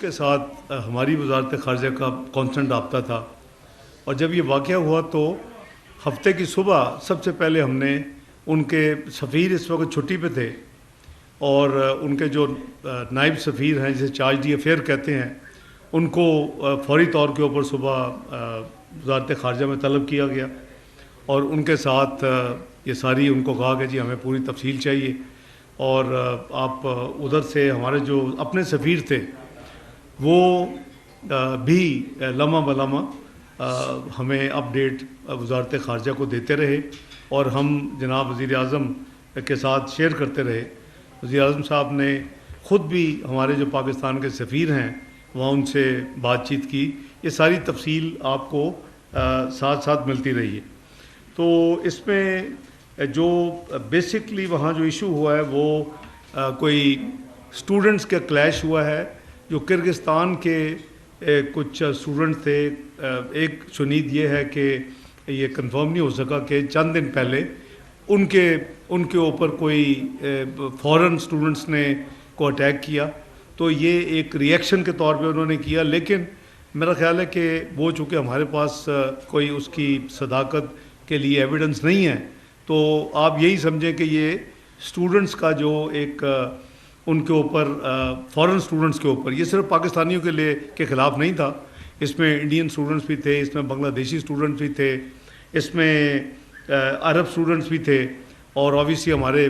کے ساتھ ہماری وزارت خارجہ کا کانسٹنٹ رابطہ تھا، اور جب یہ واقعہ ہوا تو ہفتے کی صبح سب سے پہلے ہم نے ان کے سفیر اس وقت چھٹی پہ تھے، اور ان کے جو نائب سفیر ہیں جسے چارج دی افیئر کہتے ہیں، ان کو فوری طور کے اوپر صبح وزارت خارجہ میں طلب کیا گیا، اور ان کے ساتھ یہ ساری ان کو کہا کہ جی ہمیں پوری تفصیل چاہیے، اور آپ ادھر سے ہمارے جو اپنے سفیر تھے وہ بھی لمحہ بلمحہ ہمیں اپڈیٹ وزارت خارجہ کو دیتے رہے، اور ہم جناب وزیر اعظم کے ساتھ شیئر کرتے رہے۔ وزیر اعظم صاحب نے خود بھی ہمارے جو پاکستان کے سفیر ہیں وہاں ان سے بات چیت کی، یہ ساری تفصیل آپ کو ساتھ ساتھ ملتی رہی ہے۔ تو اس میں جو بیسکلی وہاں جو ایشو ہوا ہے وہ کوئی اسٹوڈنٹس کا کلیش ہوا ہے، جو کرغزستان کے کچھ اسٹوڈنٹ تھے۔ ایک شنید یہ ہے کہ یہ کنفرم نہیں ہو سکا کہ چند دن پہلے ان کے اوپر کوئی فورن اسٹوڈنٹس نے کو اٹیک کیا، تو یہ ایک ری ایکشن کے طور پہ انہوں نے کیا، لیکن میرا خیال ہے کہ وہ چونکہ ہمارے پاس کوئی اس کی صداقت کے لیے ایویڈنس نہیں ہے، تو آپ یہی سمجھیں کہ یہ اسٹوڈنٹس کا جو ایک ان کے اوپر فورن اسٹوڈنٹس کے اوپر، یہ صرف پاکستانیوں کے خلاف نہیں تھا، اس میں انڈین اسٹوڈنٹس بھی تھے، اس میں بنگلہ دیشی اسٹوڈنٹس بھی تھے، اس میں عرب اسٹوڈنٹس بھی تھے، اور اوبیسلی ہمارے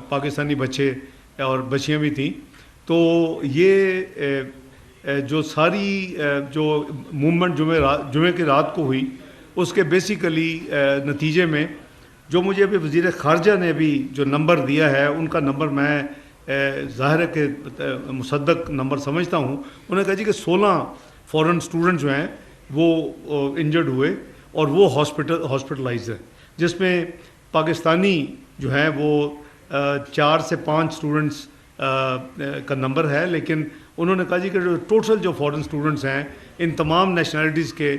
پاکستانی بچے اور بچیاں بھی تھیں۔ تو یہ جو ساری جو موومنٹ جمعے کی رات کو ہوئی، اس کے بیسیکلی نتیجے میں جو مجھے ابھی وزیر خارجہ نے ابھی جو نمبر دیا ہے، ان کا نمبر میں ظاہر ہے کہ مصدق نمبر سمجھتا ہوں، انہوں نے کہا جی کہ 16 فورن اسٹوڈنٹ جو ہیں وہ انجرڈ ہوئے، اور وہ ہاسپٹلائز ہیں، جس میں پاکستانی جو ہیں وہ 4 سے 5 اسٹوڈنٹس کا نمبر ہے، لیکن انہوں نے کہا جی کہ جو ٹوٹل جو فورن اسٹوڈنٹس ہیں ان تمام نیشنلٹیز کے،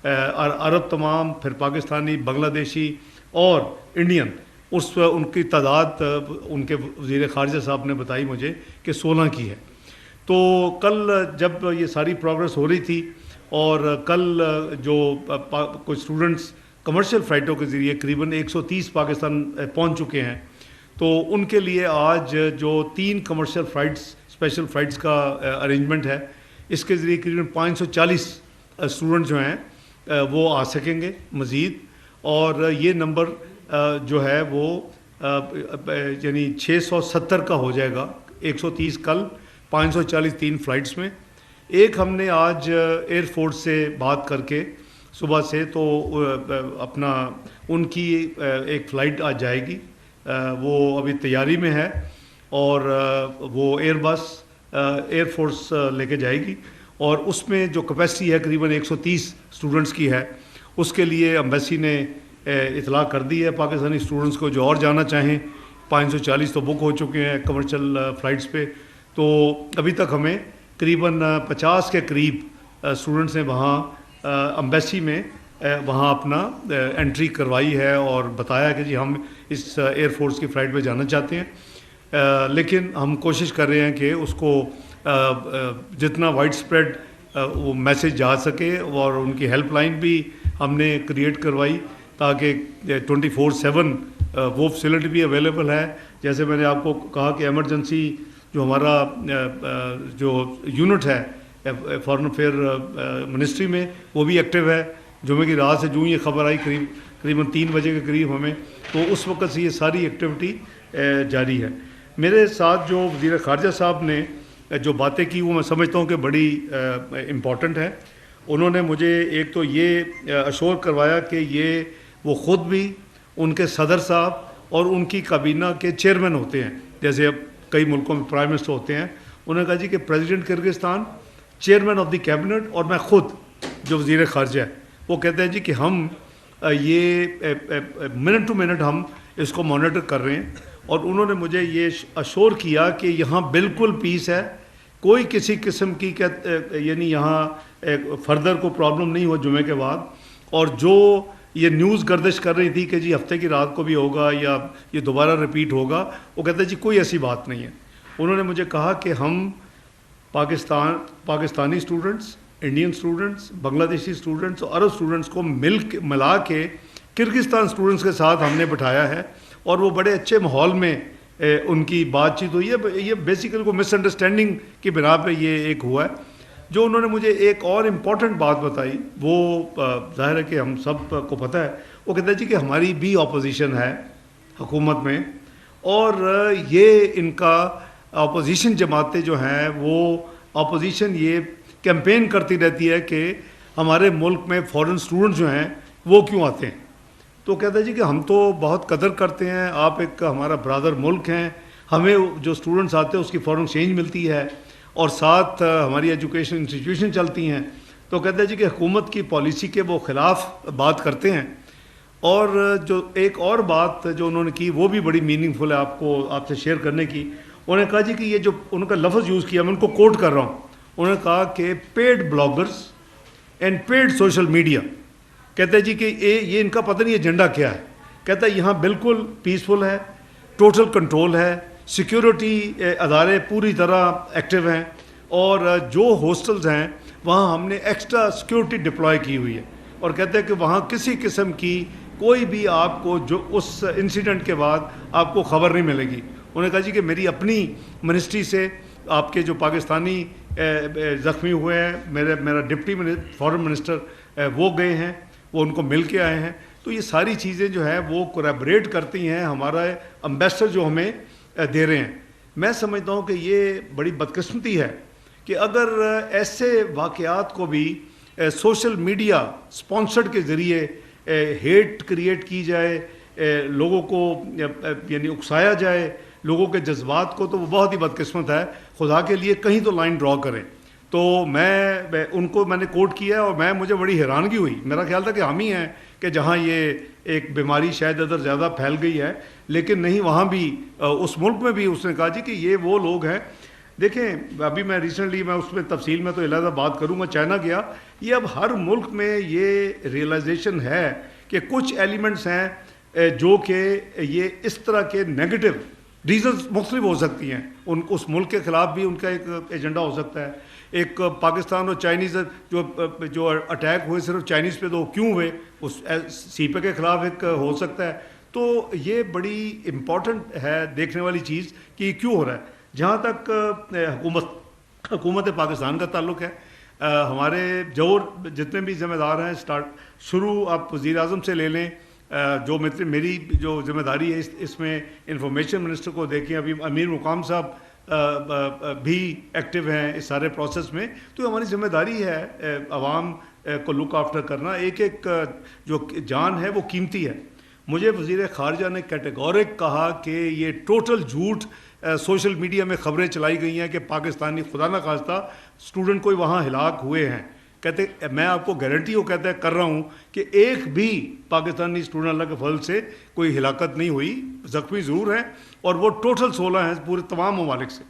عرب تمام، پھر پاکستانی، بنگلہ دیشی اور انڈین، ان کی تعداد ان کے وزیر خارجہ صاحب نے بتائی مجھے کہ 16 کی ہے۔ تو کل جب یہ ساری پروگرس ہو رہی تھی، اور کل جو کچھ اسٹوڈنٹس کمرشل فلائٹوں کے ذریعے قریباً 130 پاکستان پہنچ چکے ہیں، تو ان کے لیے آج جو 3 کمرشل فلائٹس، اسپیشل فلائٹس کا ارینجمنٹ ہے، اس کے ذریعے قریباً 540 اسٹوڈنٹ جو ہیں وہ آ سکیں گے مزید، اور یہ نمبر جو ہے وہ یعنی 670 کا ہو جائے گا، 130 کل، 540 3 فلائٹس میں۔ ایک ہم نے آج ایئر فورس سے بات کر کے صبح سے، تو اپنا ان کی ایک فلائٹ آج جائے گی، وہ ابھی تیاری میں ہے، اور وہ ایئر بس ایئر فورس لے کے جائے گی، اور اس میں جو کیپیسٹی ہے قریباً 130 اسٹوڈنٹس کی ہے، اس کے لیے ایمبیسی نے اطلاع کر دی ہے پاکستانی اسٹوڈنٹس کو جو اور جانا چاہیں۔ 540 تو بک ہو چکے ہیں کمرشل فلائٹس پہ، تو ابھی تک ہمیں قریباً 50 کے قریب اسٹوڈنٹس نے وہاں ایمبیسی میں وہاں اپنا انٹری کروائی ہے، اور بتایا کہ جی ہم اس ایئر فورس کی فلائٹ پہ جانا چاہتے ہیں، لیکن ہم کوشش کر رہے ہیں کہ اس کو جتنا وائڈ اسپریڈ وہ میسج جا سکے، اور ان کی ہیلپ لائن بھی ہم نے کریٹ کروائی تاکہ 24/7 وہ فیسلٹی بھی اویلیبل ہے۔ جیسے میں نے آپ کو کہا کہ ایمرجنسی جو ہمارا جو یونٹ ہے فارن افیئر منسٹری میں، وہ بھی ایکٹیو ہے۔ جمعے کی رات سے جو یہ خبر آئی قریباً 3 بجے کے قریب ہمیں، تو اس وقت سے یہ ساری ایکٹیویٹی جاری ہے۔ میرے ساتھ جو وزیر خارجہ صاحب نے جو باتیں کی وہ میں سمجھتا ہوں کہ بڑی امپورٹنٹ ہے۔ انہوں نے مجھے ایک تو یہ اشور کروایا کہ یہ وہ خود بھی، ان کے صدر صاحب اور ان کی کابینہ کے چیئرمین ہوتے ہیں، جیسے اب کئی ملکوں میں پرائم منسٹر ہوتے ہیں۔ انہوں نے کہا جی کہ president Kyrgyzstan, chairman of the cabinet, اور میں خود جو وزیر خارجہ ہے، وہ کہتے ہیں جی کہ ہم یہ منٹ ٹو منٹ ہم اس کو مانیٹر کر رہے ہیں، اور انہوں نے مجھے یہ اشور کیا کہ یہاں بالکل پیس ہے، کوئی کسی قسم کی یعنی یہاں فردر کو پرابلم نہیں ہوا جمعے کے بعد۔ اور جو یہ نیوز گردش کر رہی تھی کہ جی ہفتے کی رات کو بھی ہوگا یا یہ دوبارہ ریپیٹ ہوگا، وہ کہتے ہیں جی کوئی ایسی بات نہیں ہے۔ انہوں نے مجھے کہا کہ ہم Pakistani students, Indian students, Bangladeshi students और अरब स्टूडेंट्स को मिला के किर्गिस्तान स्टूडेंट्स के साथ हमने बिठाया है और वो बड़े अच्छे माहौल में उनकी बातचीत हुई है। ये बेसिकली को मिसअंडरस्टैंडिंग की बिना पे ये एक हुआ है। जो उन्होंने मुझे एक और इम्पॉर्टेंट बात बताई वो ज़ाहिर है कि हम सब को पता है। वो कहते हैं जी कि हमारी भी अपोजिशन है हुकूमत में और ये इनका अपोजिशन जमातें जो हैं वो अपोजिशन ये कैंपेन करती रहती है कि हमारे मुल्क में फ़ॉरेन स्टूडेंट्स जो हैं वो क्यों आते हैं। तो कहता है जी कि हम तो बहुत कदर करते हैं, आप एक हमारा ब्रादर मुल्क हैं, हमें जो स्टूडेंट्स आते हैं उसकी फ़ॉरेन एक्सचेंज मिलती है और साथ हमारी एजुकेशन इंस्टीट्यूशन चलती हैं। तो कहते हैं जी कि हुकूमत की पॉलिसी के वो ख़िलाफ़ बात करते हैं। और जो एक और बात जो उन्होंने की वो भी बड़ी मीनिंगफुल है आपसे शेयर करने की। उन्होंने कहा जी कि ये जो उनका लफ्ज़ यूज़ किया मैं उनको कोट कर रहा हूँ। उन्होंने कहा कि paid bloggers and paid social media, कहते हैं जी कि ये इनका पता नहीं एजेंडा क्या है। कहता है यहाँ बिल्कुल पीसफुल है, टोटल कंट्रोल है, सिक्योरिटी अदारे पूरी तरह एक्टिव हैं और जो हॉस्टल्स हैं वहाँ हमने एक्स्ट्रा सिक्योरिटी डिप्लॉय की हुई है। और कहते हैं कि वहाँ किसी किस्म की कोई भी आपको जो उस इंसिडेंट के बाद आपको ख़बर नहीं मिलेगी। उन्होंने कहा जी कि मेरी अपनी मिनिस्ट्री से आपके जो पाकिस्तानी ज़ख्मी हुए हैं, मेरा डिप्टी फॉरेन मिनिस्टर वो गए हैं, वो उनको मिल के आए हैं। तो ये सारी चीज़ें जो है वो कोलैबोरेट करती हैं हमारा एम्बेसडर जो हमें दे रहे हैं। मैं समझता हूँ कि ये बड़ी बदकिस्मती है कि अगर ऐसे वाक़यात को भी सोशल मीडिया स्पॉन्सर्ड के ज़रिए हेट क्रिएट की जाए, लोगों को यानी उकसाया जाए, लोगों के जज्बात को, तो वो बहुत ही बदकिस्मत है। खुदा के लिए कहीं तो लाइन ड्रॉ करें। तो मैंने कोट किया और मुझे बड़ी हैरानगी हुई। मेरा ख्याल था कि हम ही हैं कि जहाँ ये एक बीमारी शायद इधर ज़्यादा फैल गई है, लेकिन नहीं, वहाँ भी उस मुल्क में भी उसने कहा जी कि ये वो लोग हैं। देखें अभी मैं रिसेंटली उसमें तफसील में तो अलग बात करूँगा, चाइना गया। ये अब हर मुल्क में ये रियलाइजेशन है कि कुछ एलिमेंट्स हैं जो कि ये इस तरह के नेगेटिव रीज़न्स मुख्तलिफ हो सकती हैं। उस मुल्क के ख़िलाफ़ भी उनका एक एजेंडा हो सकता है। एक पाकिस्तान और चाइनीज़ जो अटैक हुए सिर्फ चाइनीज़ पे तो क्यों हुए, उस सीपे के ख़िलाफ़ एक हो सकता है। तो ये बड़ी इम्पॉर्टेंट है देखने वाली चीज़ कि क्यों हो रहा है। जहाँ तक हुकूमत पाकिस्तान का ताल्लुक़ है, हमारे जितने भी ज़िम्मेदार हैं, शुरू आप वज़ीर आज़म से ले लें, जो मेरी जो ज़िम्मेदारी है इसमें इंफॉर्मेशन मिनिस्टर को देखें, अभी अमीर मुकाम साहब भी एक्टिव हैं इस सारे प्रोसेस में। तो हमारी ज़िम्मेदारी है आवाम को लुक आफ्टर करना। एक जो जान है वो कीमती है। मुझे वज़ीर ख़ारजा ने कैटेगोरिक कहा कि ये टोटल झूठ सोशल मीडिया में ख़बरें चलाई गई हैं कि पाकिस्तानी खुदा न खास्ता स्टूडेंट कोई वहाँ हिलाक हुए हैं। कहते मैं आपको गारंटी हो कहते कर रहा हूँ कि एक भी पाकिस्तानी स्टूडेंट अल्लाह के फल से कोई हिलाकत नहीं हुई, ज़ख्मी ज़रूर हैं और वो टोटल 16 हैं पूरे तमाम ममालिक से।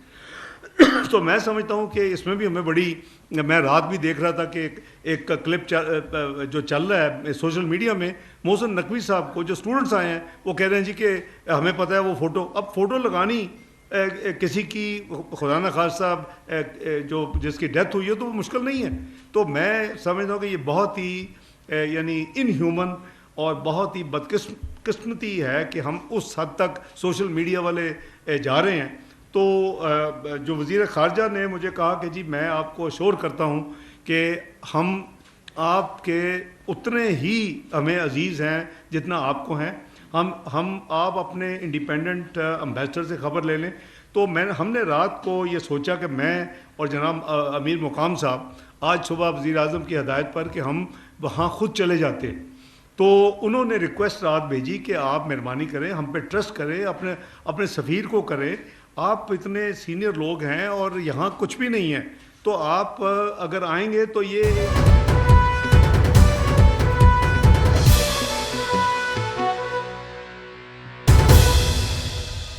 तो मैं समझता हूँ कि इसमें भी हमें मैं रात भी देख रहा था कि एक क्लिप जो चल रहा है सोशल मीडिया में, मोहसिन नकवी साहब को जो स्टूडेंट्स आए हैं वो कह रहे हैं जी कि हमें पता है वो फ़ोटो लगानी किसी की खुदा न खास्ता जिसकी डेथ हुई है तो वो मुश्किल नहीं है। तो मैं समझता हूँ कि ये बहुत ही यानी इनह्यूमन और बहुत ही बदकिस्मती है कि हम उस हद तक सोशल मीडिया वाले जा रहे हैं। तो जो वज़ीर ख़ारजा ने मुझे कहा कि जी मैं आपको अश्योर करता हूँ कि हम आपके उतने ही हमें अज़ीज़ हैं जितना आपको हैं। आप अपने इंडिपेंडेंट एम्बेसडर से ख़बर ले लें। तो हमने रात को ये सोचा कि मैं और जनाब अमीर मुकाम साहब आज सुबह वज़ीर आज़म की हदायत पर कि हम वहाँ ख़ुद चले जाते हैं। तो उन्होंने रिक्वेस्ट रात भेजी कि आप मेहरबानी करें, हम पे ट्रस्ट करें, अपने सफ़ीर को करें, आप इतने सीनियर लोग हैं और यहाँ कुछ भी नहीं है, तो आप अगर आएंगे तो ये